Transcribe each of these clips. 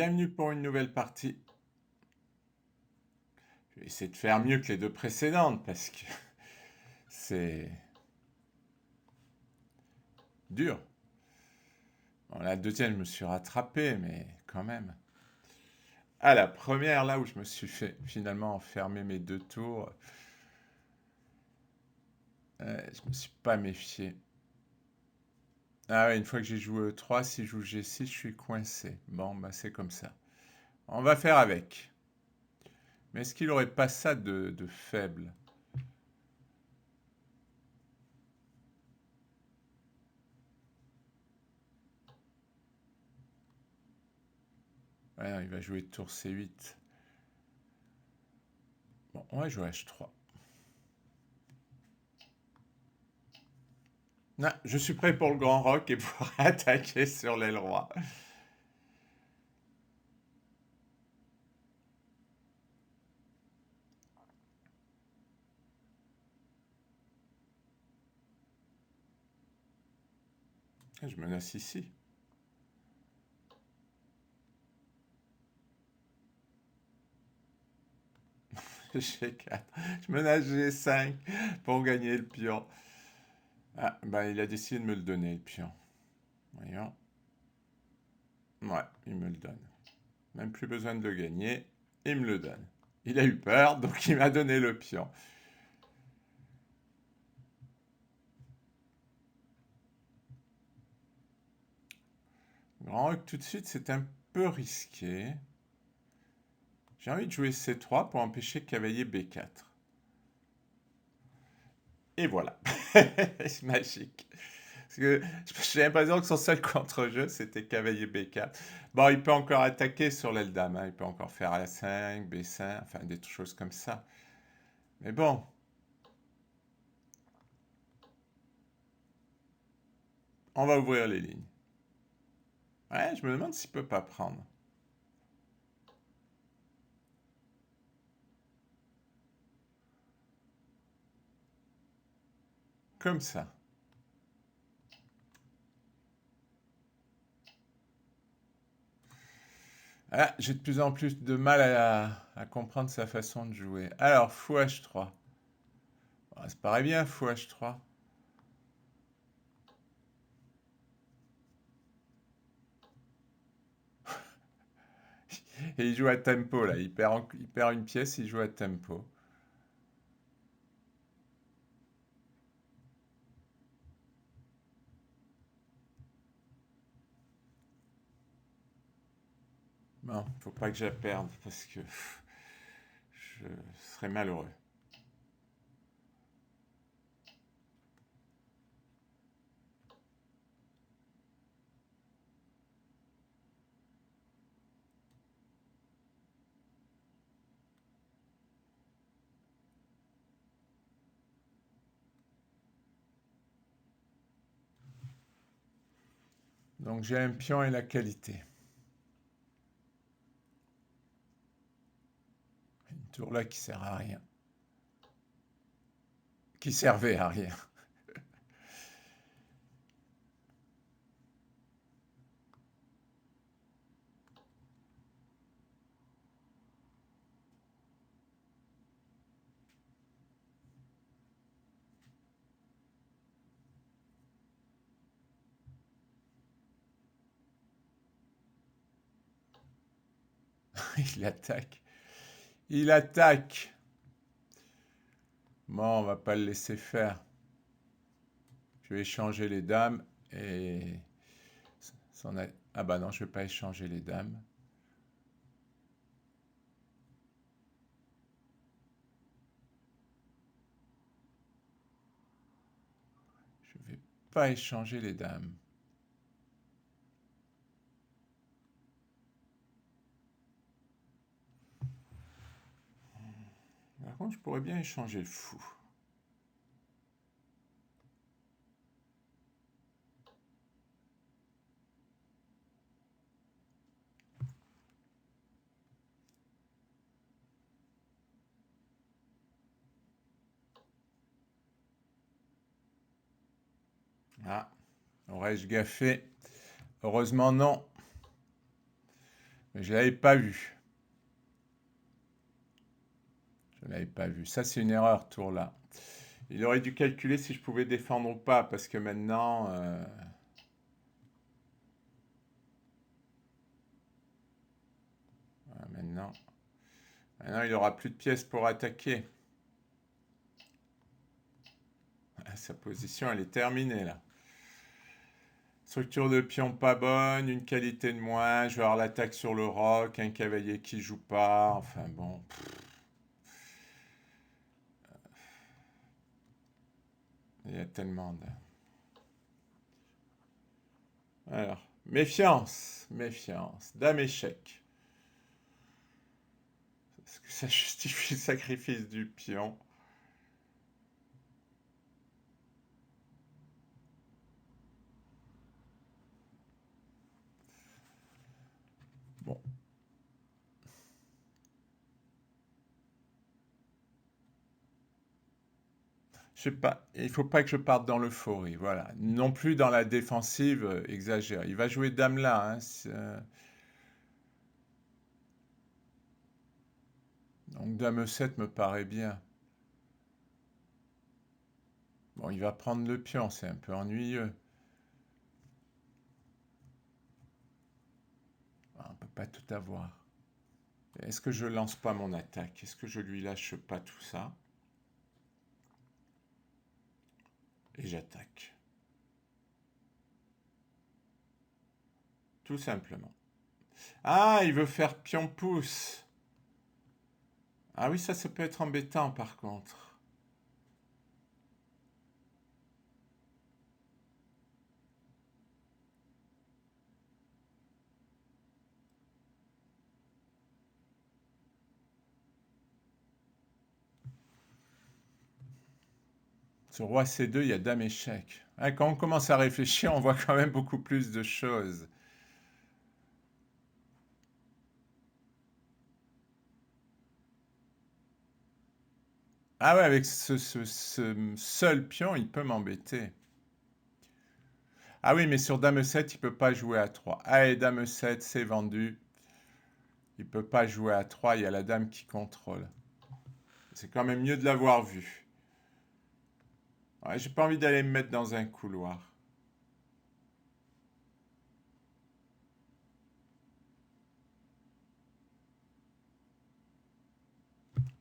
Bienvenue pour une nouvelle partie. Je vais essayer de faire mieux que les deux précédentes parce que c'est dur. Bon, la deuxième, je me suis rattrapé, mais quand même. Ah, la première, là où je me suis fait finalement enfermer mes deux tours, je me suis pas méfié. Ah ouais, une fois que j'ai joué E3, si je joue G6, je suis coincé. Bon, bah c'est comme ça. On va faire avec. Mais est-ce qu'il aurait pas ça de faible? Ouais, non, il va jouer tour C8. Bon, on va jouer H3. Non, je suis prêt pour le grand rock et pour attaquer sur l'aile roi. Je menace ici. G4. Je menace G5 pour gagner le pion. Ah, bah il a décidé de me le donner, le pion. Voyons. Ouais, il me le donne. Même plus besoin de le gagner. Il me le donne. Il a eu peur, donc il m'a donné le pion. Grand rock tout de suite, c'est un peu risqué. J'ai envie de jouer C3 pour empêcher cavalier B4. Et voilà. C'est magique. Parce que j'ai l'impression que son seul contre-jeu, c'était cavalier B4. Bon, il peut encore attaquer sur l'aile dame, hein. Il peut encore faire A5, B5, enfin des choses comme ça. Mais bon, on va ouvrir les lignes. Ouais, je me demande s'il peut pas prendre. Comme ça. Ah, j'ai de plus en plus de mal à comprendre sa façon de jouer. Alors, fou H3. Ah, ça paraît bien, fou H3. Et il joue à tempo, là. Il perd une pièce, il joue à tempo. Bon, faut pas que je la perde, parce que je serais malheureux. Donc j'ai un pion et la qualité. Une tour là qui sert à rien. Qui servait à rien. Il attaque. Il attaque. Bon, on va pas le laisser faire. Je vais échanger les dames et... Ah bah non, je vais pas échanger les dames. Je vais pas échanger les dames. Par contre, je pourrais bien échanger le fou. Ah, aurais-je gaffé? Heureusement non. Mais je ne l'avais pas vu. Je ne l'avais pas vu. Ça, c'est une erreur, tour là. Il aurait dû calculer si je pouvais défendre ou pas, parce que maintenant... maintenant... Maintenant, il aura plus de pièces pour attaquer. Ah, sa position, elle est terminée, là. Structure de pion pas bonne, une qualité de moins, je vais avoir l'attaque sur le roc, un cavalier qui joue pas, enfin bon. Il y a tellement de... Alors, méfiance, méfiance, dame échec. Est-ce que ça justifie le sacrifice du pion? Bon, je sais pas, il faut pas que je parte dans l'euphorie, voilà. Non plus dans la défensive exagérée. Il va jouer dame là, hein, donc dame E7 me paraît bien. Bon, il va prendre le pion, c'est un peu ennuyeux. Ah, on peut pas tout avoir. Est-ce que je lance pas mon attaque? Est-ce que je lui lâche pas tout ça? Et j'attaque. Tout simplement. Ah, il veut faire pion-pouce. Ah oui, ça peut être embêtant par contre. Sur roi C2, il y a dame échec. Ah, quand on commence à réfléchir, on voit quand même beaucoup plus de choses. Ah ouais, avec ce seul pion, il peut m'embêter. Ah oui, mais sur dame E7, il peut pas jouer à 3. Allez, dame E7, c'est vendu. Il peut pas jouer à 3, il y a la dame qui contrôle. C'est quand même mieux de l'avoir vu. Ouais, j'ai pas envie d'aller me mettre dans un couloir.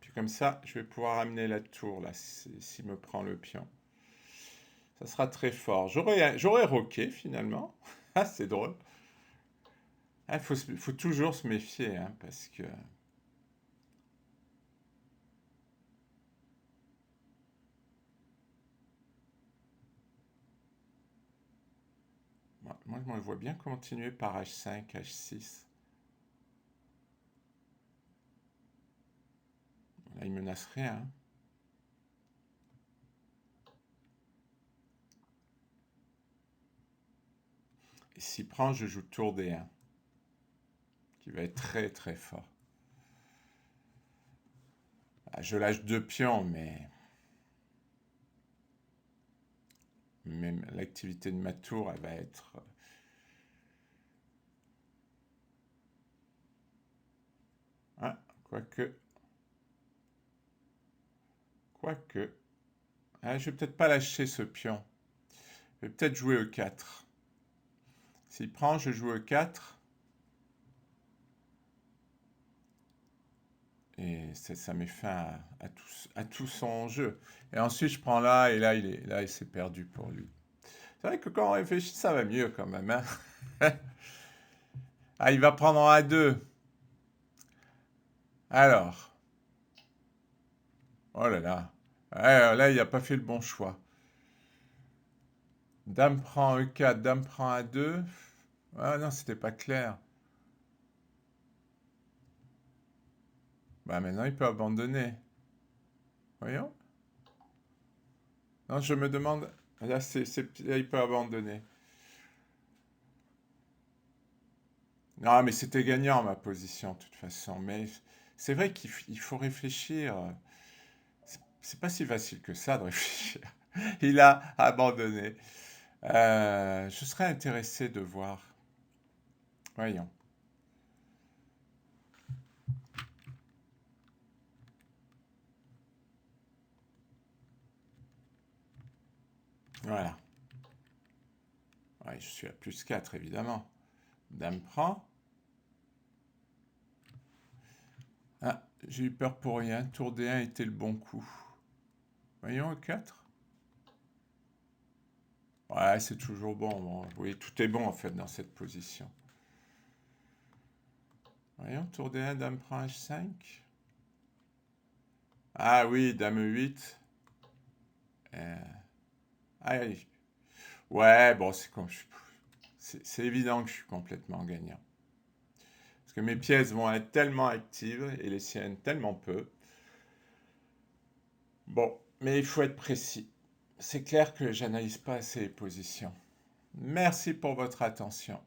Puis comme ça, je vais pouvoir amener la tour là, s'il me prend le pion. Ça sera très fort. J'aurais roqué finalement. Ah, c'est drôle. Il faut toujours se méfier, hein, parce que... Moi, je me vois bien continuer par H5, H6. Là, il menace rien, hein. Et s'il prend, je joue tour D1, qui va être très très fort. Ah, je lâche deux pions, mais même l'activité de ma tour, elle va être... Ah, quoique... Quoique... Ah, je vais peut-être pas lâcher ce pion. Je vais peut-être jouer E4. S'il prend, je joue E4. Et ça met fin à tout son jeu. Et ensuite, je prends là, et là, il s'est perdu pour lui. C'est vrai que quand on réfléchit, ça va mieux quand même, hein. Ah, il va prendre en A2. Alors, oh là là. Ouais, là, il n'a pas fait le bon choix. Dame prend E4, dame prend A2. Ah non, c'était pas clair. Bah maintenant, il peut abandonner. Voyons. Non, je me demande... Là, là, il peut abandonner. Non, mais c'était gagnant ma position de toute façon. Mais c'est vrai qu'il faut réfléchir. C'est pas si facile que ça de réfléchir. Il a abandonné. Je serais intéressé de voir. Voyons. Voilà. Ouais, je suis à plus 4, évidemment. Dame prend. Ah, j'ai eu peur pour rien. Tour D1 était le bon coup. Voyons, 4. Ouais, c'est toujours bon. Bon. Oui, tout est bon, en fait, dans cette position. Voyons, tour D1, dame prend H5. Ah oui, dame 8. Ah, oui. Ouais, bon, c'est comme c'est évident que je suis complètement gagnant. Parce que mes pièces vont être tellement actives et les siennes tellement peu. Bon, mais il faut être précis. C'est clair que j'analyse pas assez les positions. Merci pour votre attention.